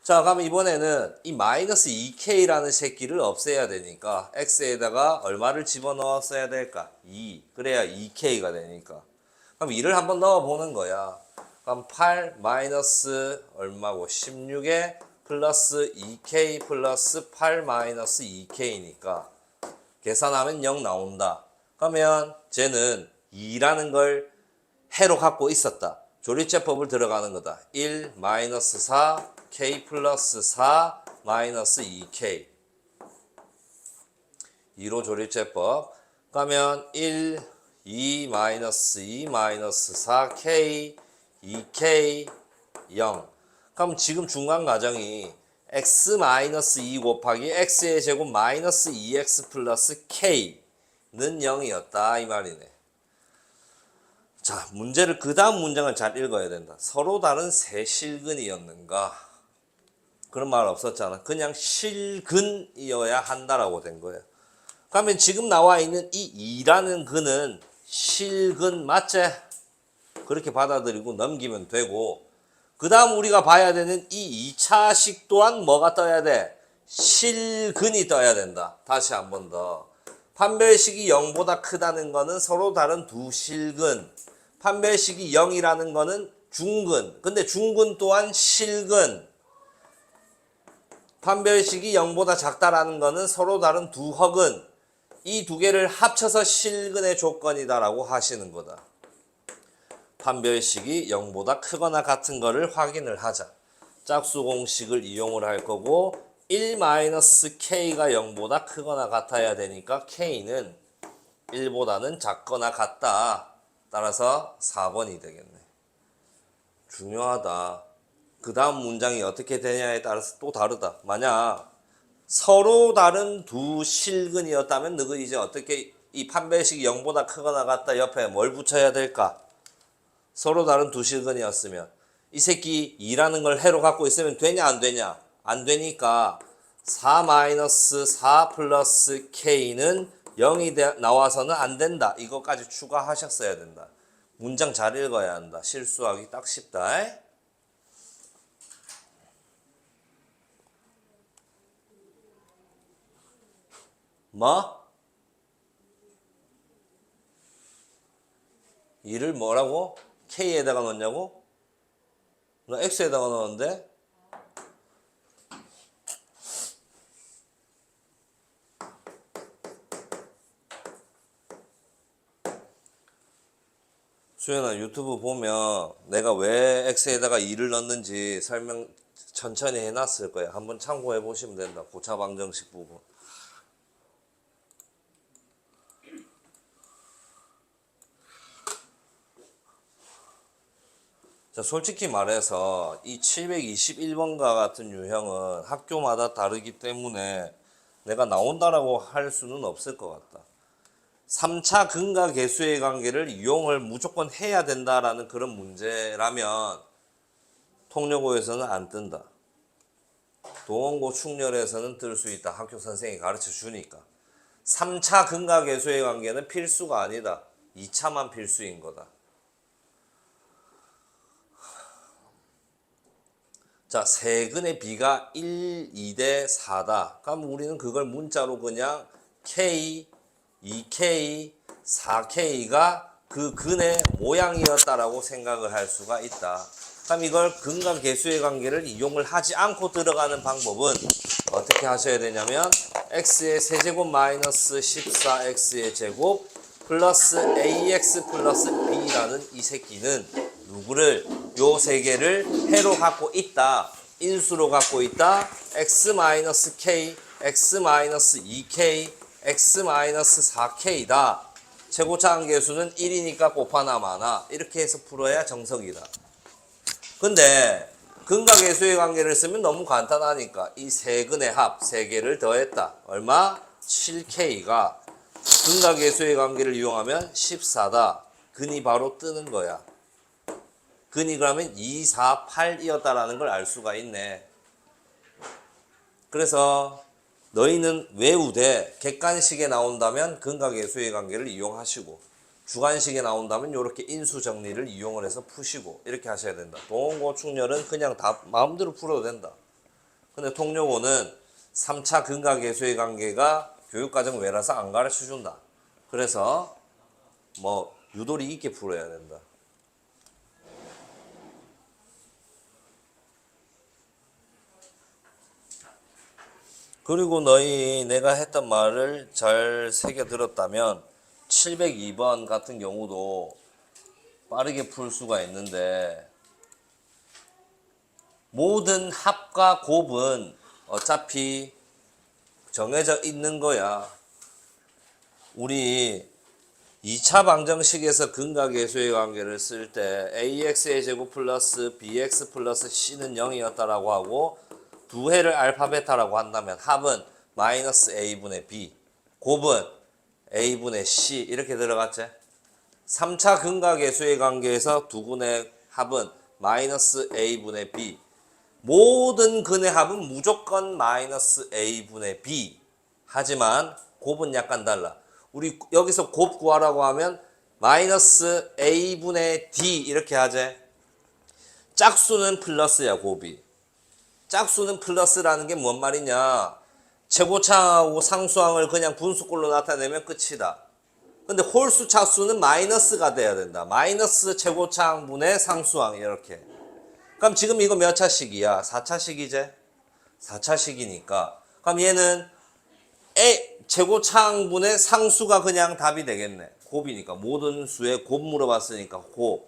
자, 그럼 이번에는 이 마이너스 2k라는 새끼를 없애야 되니까 x에다가 얼마를 집어넣었어야 될까? 2. 그래야 2k가 되니까. 그럼 2를 한번 넣어보는 거야. 그럼 8 마이너스 얼마고? 16에 플러스 2k 플러스 8 마이너스 2k니까 계산하면 0 나온다. 그러면 쟤는 2라는 걸 해로 갖고 있었다. 조리제법을 들어가는 거다. 1 마이너스 4 k 플러스 4 마이너스 2k 2로 조리제법. 그러면 1 2 마이너스 2 마이너스 4k 2k 0. 그럼 지금 중간 가정이 x 마이너스 2 곱하기 x의 제곱 마이너스 2x 플러스 k는 0이었다 이 말이네. 자, 문제를 그 다음 문장을 잘 읽어야 된다. 서로 다른 세 실근이었는가? 그런 말 없었잖아. 그냥 실근이어야 한다라고 된 거야. 그러면 지금 나와 있는 이 2라는 근은 실근 맞지? 그렇게 받아들이고 넘기면 되고, 그 다음 우리가 봐야 되는 이 2차식 또한 뭐가 떠야 돼? 실근이 떠야 된다. 다시 한 번 더. 판별식이 0보다 크다는 거는 서로 다른 두 실근. 판별식이 0이라는 거는 중근. 근데 중근 또한 실근. 판별식이 0보다 작다라는 거는 서로 다른 두 허근. 이 두 개를 합쳐서 실근의 조건이다라고 하시는 거다. 판별식이 0보다 크거나 같은 거를 확인을 하자. 짝수 공식을 이용을 할 거고 1-k가 0보다 크거나 같아야 되니까 k는 1보다는 작거나 같다. 따라서 4번이 되겠네. 중요하다. 그 다음 문장이 어떻게 되냐에 따라서 또 다르다. 만약 서로 다른 두 실근이었다면 너가 이제 어떻게 이 판별식이 0보다 크거나 같다 옆에 뭘 붙여야 될까? 서로 다른 두 실근이었으면 이 새끼 2라는 걸 해로 갖고 있으면 되냐 안 되냐? 안 되니까 4 플러스 k는 0이 나와서는 안 된다. 이것까지 추가하셨어야 된다. 문장 잘 읽어야 한다. 실수하기 딱 쉽다. 뭐? 2를 뭐라고? K에다가 넣냐고? 나 X에다가 넣었는데? 수연아, 유튜브 보면 내가 왜 X에다가 2를 넣는지 설명 천천히 해놨을 거야. 한번 참고해 보시면 된다. 고차 방정식 부분. 자, 솔직히 말해서 이 721번과 같은 유형은 학교마다 다르기 때문에 내가 나온다라고 할 수는 없을 것 같다. 3차 근과 계수의 관계를 이용을 무조건 해야 된다라는 그런 문제라면 통yo고에서는 안 뜬다. 동원고 축렬에서는 뜰 수 있다. 학교 선생님이 가르쳐 주니까. 3차 근과 계수의 관계는 필수가 아니다. 2차만 필수인 거다. 자, 세근의 비가 1, 2대 4다. 그럼 우리는 그걸 문자로 그냥 K, 2K, 4K가 그 근의 모양이었다라고 생각을 할 수가 있다. 그럼 이걸 근과 계수의 관계를 이용을 하지 않고 들어가는 방법은 어떻게 하셔야 되냐면 x의 세제곱 마이너스 14x의 제곱 플러스 ax 플러스 b라는 이 새끼는 누구를 요 세 개를 해로 갖고 있다. 인수로 갖고 있다. x-k, x-2k, x-4k다. 최고차항 계수는 1이니까 곱하나 마나 이렇게 해서 풀어야 정석이다. 근데 근과 계수의 관계를 쓰면 너무 간단하니까 이 세 근의 합, 세 개를 더했다. 얼마? 7k가 근과 계수의 관계를 이용하면 14다. 근이 바로 뜨는 거야. 근이 그러면 2, 4, 8이었다라는 걸 알 수가 있네. 그래서 너희는 외우되 객관식에 나온다면 근과 계수의 관계를 이용하시고 주관식에 나온다면 이렇게 인수 정리를 이용을 해서 푸시고 이렇게 하셔야 된다. 동원고 축렬은 그냥 다 마음대로 풀어도 된다. 근데 통yo고는 3차 근과 계수의 관계가 교육과정 외라서 안 가르쳐 준다. 그래서 뭐 유도리 있게 풀어야 된다. 그리고 너희 내가 했던 말을 잘 새겨 들었다면 702번 같은 경우도 빠르게 풀 수가 있는데 모든 합과 곱은 어차피 정해져 있는 거야. 우리 2차 방정식에서 근과 계수의 관계를 쓸 때 ax의 제곱 플러스 bx 플러스 c는 0이었다라고 하고 두 해를 알파 베타라고 한다면 합은 마이너스 a분의 b, 곱은 a분의 c 이렇게 들어갔지? 3차 근과 계수의 관계에서 두 근의 합은 마이너스 a분의 b, 모든 근의 합은 무조건 마이너스 a분의 b. 하지만 곱은 약간 달라. 우리 여기서 곱 구하라고 하면 마이너스 a분의 d 이렇게 하지. 짝수는 플러스야, 곱이. 짝수는 플러스라는 게 뭔 말이냐. 최고차항하고 상수항을 그냥 분수꼴로 나타내면 끝이다. 근데 홀수 차수는 마이너스가 돼야 된다. 마이너스 최고차항분의 상수항 이렇게. 그럼 지금 이거 몇 차식이야? 4차식이제? 4차식이니까. 그럼 얘는 최고차항분의 상수가 그냥 답이 되겠네. 곱이니까. 모든 수에 곱 물어봤으니까 곱.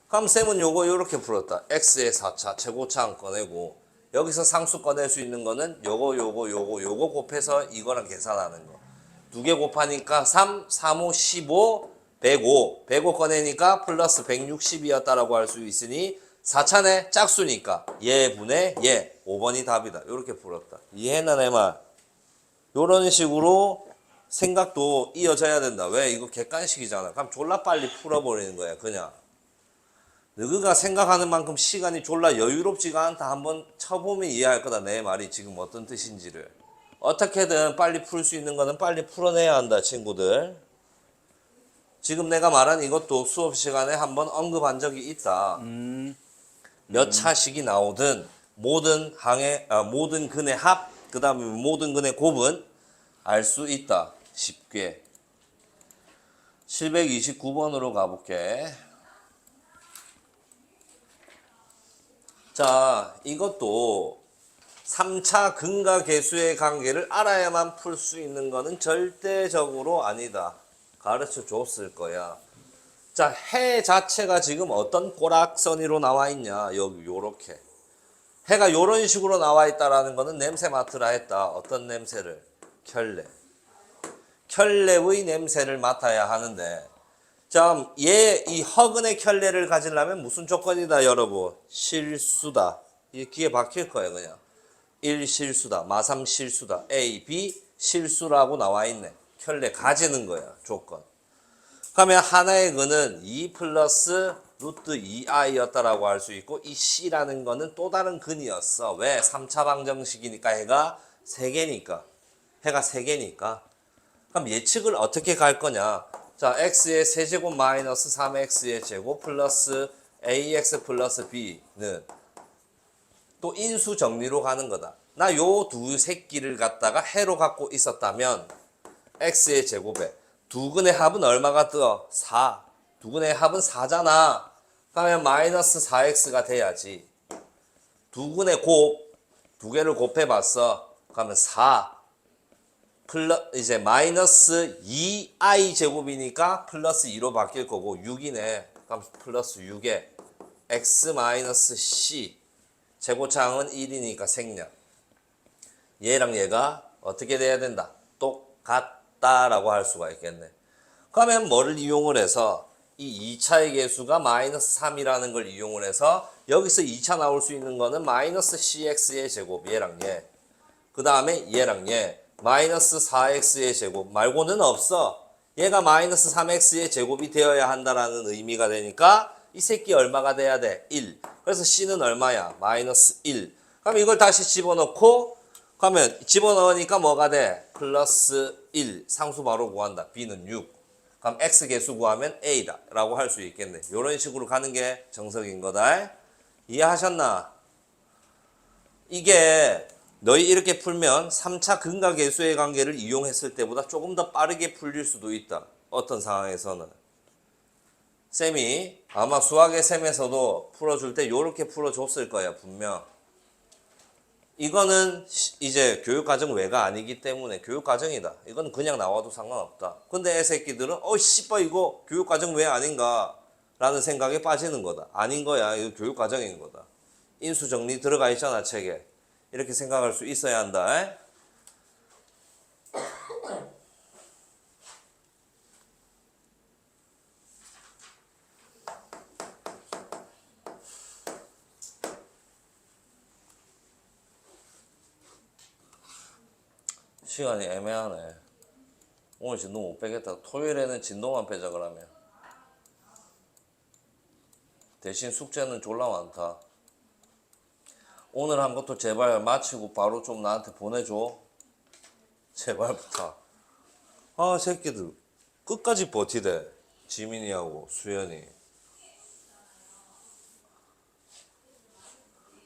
그럼 쌤은 요거 요렇게 풀었다. x의 4차 최고차항 꺼내고 여기서 상수 꺼낼 수 있는 거는 요거 곱해서 이거랑 계산하는 거. 두 개 곱하니까 3, 3, 5, 15, 105. 105 꺼내니까 플러스 160이었다라고 할 수 있으니 4차네 짝수니까 얘분의 얘 5번이 답이다. 이렇게 풀었다. 이해했나 내 말? 이런 식으로 생각도 이어져야 된다. 왜? 이거 객관식이잖아. 그럼 졸라 빨리 풀어버리는 거야 그냥. 너희가 생각하는 만큼 시간이 졸라 여유롭지가 않다. 한번 쳐보면 이해할 거다. 내 말이 지금 어떤 뜻인지를. 어떻게든 빨리 풀 수 있는 거는 빨리 풀어내야 한다, 친구들. 지금 내가 말한 이것도 수업 시간에 한번 언급한 적이 있다. 몇 차식이 나오든 모든 근의 합, 그 다음에 모든 근의 곱은 알 수 있다. 쉽게. 729번으로 가볼게. 자, 이것도 3차 근과 계수의 관계를 알아야만 풀 수 있는 거는 절대적으로 아니다. 가르쳐 줬을 거야. 자, 해 자체가 지금 어떤 꼬락서니로 나와 있냐. 여기 요렇게. 해가 요런 식으로 나와 있다라는 거는 냄새 맡으라 했다. 어떤 냄새를? 켤레. 켤레의 냄새를 맡아야 하는데, 자, 이 허근의 켤레를 가지려면 무슨 조건이다, 여러분? 실수다. 이게 귀에 박힐 거예요, 그냥. 1 실수다. 마삼 실수다. A, B 실수라고 나와 있네. 켤레 가지는 거야, 조건. 그러면 하나의 근은 2 플러스 루트 2i였다라고 할 수 있고, 이 C라는 거는 또 다른 근이었어. 왜? 3차 방정식이니까 해가 3개니까. 해가 3개니까. 그럼 예측을 어떻게 갈 거냐? 자, x의 세제곱 마이너스 3x의 제곱 플러스 ax 플러스 b는 또 인수 정리로 가는 거다. 나 요 두 새끼를 갖다가 해로 갖고 있었다면 x의 제곱에 두 근의 합은 얼마가 떠? 4. 두 근의 합은 4잖아. 그러면 마이너스 4x가 돼야지. 두 근의 두 개를 곱해봤어. 그러면 4. 이제 마이너스 2i 제곱이니까 플러스 2로 바뀔 거고 6이네. 그럼 플러스 6에 x 마이너스 c 제곱창은 1이니까 생략. 얘랑 얘가 어떻게 돼야 된다? 똑같다라고 할 수가 있겠네. 그러면 뭐를 이용을 해서 이 2차의 개수가 마이너스 3이라는 걸 이용을 해서 여기서 2차 나올 수 있는 거는 마이너스 cx의 제곱 얘랑 얘. 그 다음에 얘랑 얘. 마이너스 4x의 제곱 말고는 없어. 얘가 마이너스 3x의 제곱이 되어야 한다라는 의미가 되니까 이 새끼 얼마가 돼야 돼? 1. 그래서 c는 얼마야? 마이너스 1. 그럼 이걸 다시 집어넣고 그러면 집어넣으니까 뭐가 돼? 플러스 1. 상수 바로 구한다. b는 6. 그럼 x 개수 구하면 a다 라고 할 수 있겠네. 이런 식으로 가는 게 정석인 거다. 이해하셨나? 이게 너희 이렇게 풀면 3차 근과 계수의 관계를 이용했을 때보다 조금 더 빠르게 풀릴 수도 있다. 어떤 상황에서는. 쌤이 아마 수학의 쌤에서도 풀어줄 때 이렇게 풀어줬을 거야, 분명. 이거는 이제 교육과정 외가 아니기 때문에 교육과정이다. 이건 그냥 나와도 상관없다. 근데 애새끼들은 씨발 이거 교육과정 외 아닌가 라는 생각에 빠지는 거다. 아닌 거야. 이거 교육과정인 거다. 인수정리 들어가 있잖아, 책에. 이렇게 생각할 수 있어야 한다. 시간이 애매하네. 오늘 진도 못 빼겠다. 토요일에는 진도만 빼자 그러면. 대신 숙제는 졸라 많다. 오늘 한 것도 제발 마치고 바로 좀 나한테 보내줘. 제발 부탁. 아, 새끼들 끝까지 버티대. 지민이하고 수연이.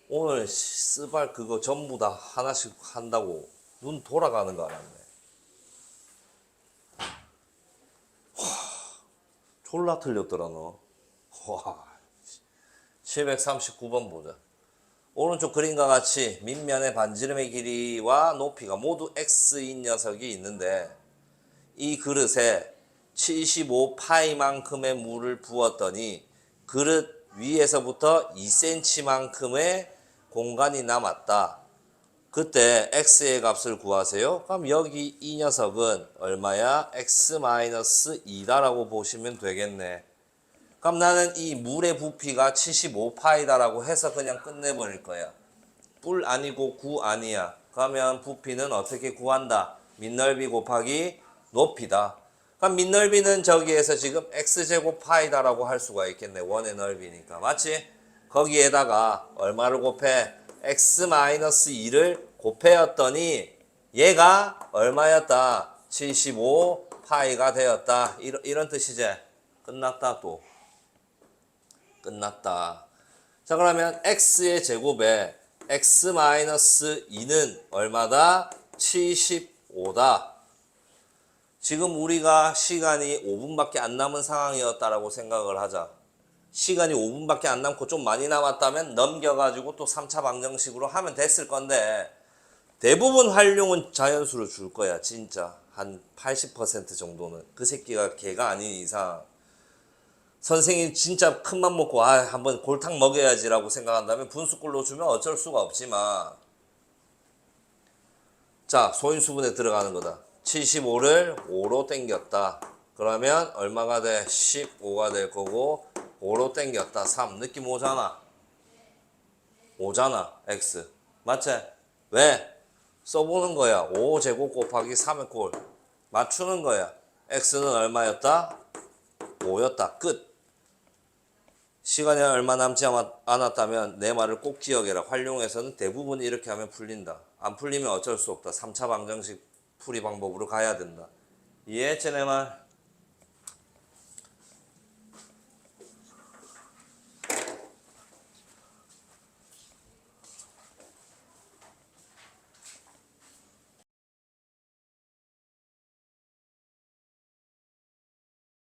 오늘 쓰발 그거 전부 다 하나씩 한다고 눈 돌아가는 거 알았네. 와, 졸라 틀렸더라 너. 와, 739번 보자. 오른쪽 그림과 같이 밑면의 반지름의 길이와 높이가 모두 x인 녀석이 있는데 이 그릇에 75파이만큼의 물을 부었더니 그릇 위에서부터 2cm만큼의 공간이 남았다. 그때 x의 값을 구하세요. 그럼 여기 이 녀석은 얼마야? x-2다라고 보시면 되겠네. 그럼 나는 이 물의 부피가 75파이다라고 해서 그냥 끝내버릴 거야. 뿔 아니고 구 아니야. 그러면 부피는 어떻게 구한다? 밑넓이 곱하기 높이다. 그럼 밑넓이는 저기에서 지금 x제곱 파이다라고 할 수가 있겠네. 원의 넓이니까. 맞지? 거기에다가 얼마를 곱해? x-2를 곱해였더니 얘가 얼마였다? 75 파이가 되었다. 이런 뜻이지. 끝났다 또. 끝났다. 자 그러면 x의 제곱에 x-2는 얼마다? 75다. 지금 우리가 시간이 5분밖에 안 남은 상황이었다라고 생각을 하자. 시간이 5분밖에 안 남고 좀 많이 남았다면 넘겨가지고 또 3차 방정식으로 하면 됐을 건데 대부분 활용은 자연수로 줄 거야. 진짜 한 80% 정도는. 그 새끼가 걔가 아닌 이상 선생님 진짜 큰맘 먹고 한번 골탕 먹여야지라고 생각한다면 분수꼴로 주면 어쩔 수가 없지만 자 소인수분에 들어가는 거다. 75를 5로 땡겼다. 그러면 얼마가 돼? 15가 될 거고 5로 땡겼다. 3 느낌 오잖아. 오잖아. x 맞지? 왜? 써보는 거야. 5제곱 곱하기 3의 꼴 맞추는 거야. x는 얼마였다? 5였다. 끝. 시간이 얼마 남지 않았다면 내 말을 꼭 기억해라. 활용해서는 대부분 이렇게 하면 풀린다. 안 풀리면 어쩔 수 없다. 3차 방정식 풀이 방법으로 가야 된다. 이해했지 내 말?